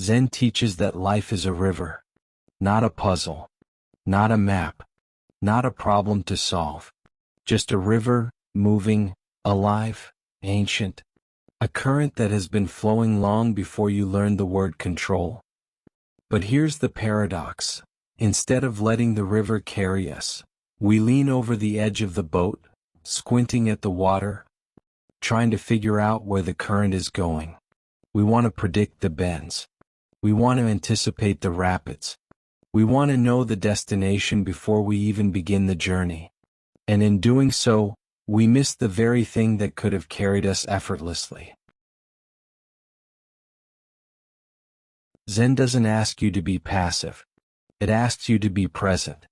Zen teaches that life is a river, not a puzzle, not a map, not a problem to solve. Just a river, moving, alive, ancient. A current that has been flowing long before you learned the word control. But here's the paradox. Instead of letting the river carry us, we lean over the edge of the boat, squinting at the water, trying to figure out where the current is going. We want to predict the bends. We want to anticipate the rapids. We want to know the destination before we even begin the journey. And in doing so, we miss the very thing that could have carried us effortlessly. Zen doesn't ask you to be passive. It asks you to be present,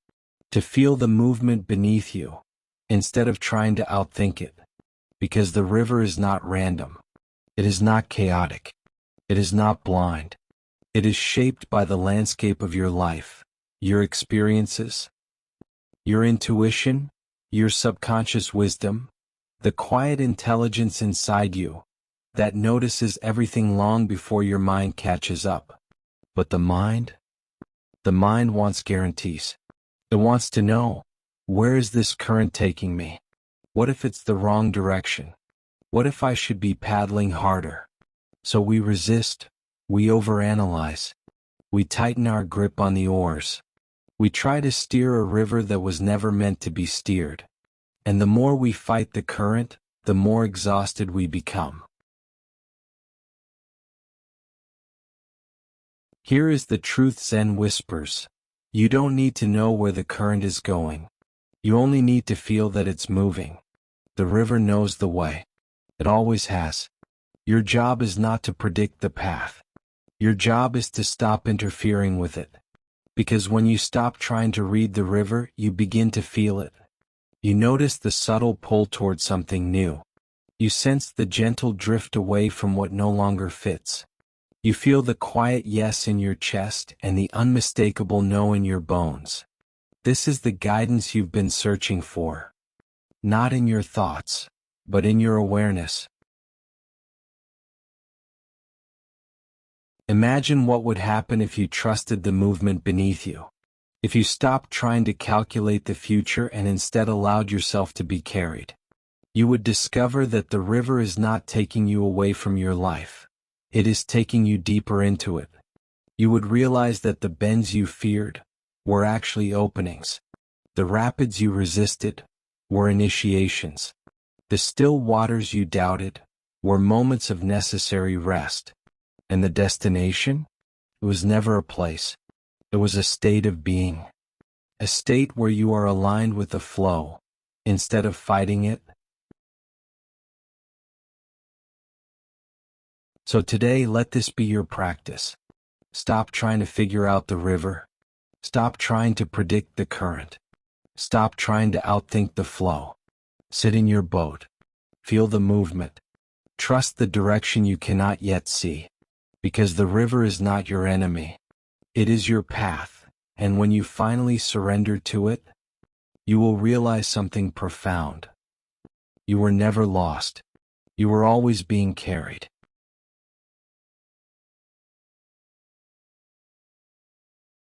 to feel the movement beneath you, instead of trying to outthink it. Because the river is not random. It is not chaotic. It is not blind. It is shaped by the landscape of your life, your experiences, your intuition, your subconscious wisdom, the quiet intelligence inside you that notices everything long before your mind catches up. But the mind wants guarantees. It wants to know, where is this current taking me? What if it's the wrong direction? What if I should be paddling harder? So we resist, we overanalyze, we tighten our grip on the oars. We try to steer a river that was never meant to be steered. And the more we fight the current, the more exhausted we become. Here is the truth Zen whispers. You don't need to know where the current is going. You only need to feel that it's moving. The river knows the way. It always has. Your job is not to predict the path. Your job is to stop interfering with it. Because when you stop trying to read the river, you begin to feel it. You notice the subtle pull toward something new. You sense the gentle drift away from what no longer fits. You feel the quiet yes in your chest and the unmistakable no in your bones. This is the guidance you've been searching for. Not in your thoughts, but in your awareness. Imagine what would happen if you trusted the movement beneath you. If you stopped trying to calculate the future and instead allowed yourself to be carried. You would discover that the river is not taking you away from your life. It is taking you deeper into it. You would realize that the bends you feared were actually openings. The rapids you resisted were initiations. The still waters you doubted were moments of necessary rest. And the destination? It was never a place. It was a state of being. A state where you are aligned with the flow, instead of fighting it. So today, let this be your practice. Stop trying to figure out the river. Stop trying to predict the current. Stop trying to outthink the flow. Sit in your boat. Feel the movement. Trust the direction you cannot yet see. Because the river is not your enemy. It is your path, and when you finally surrender to it, you will realize something profound. You were never lost. You were always being carried.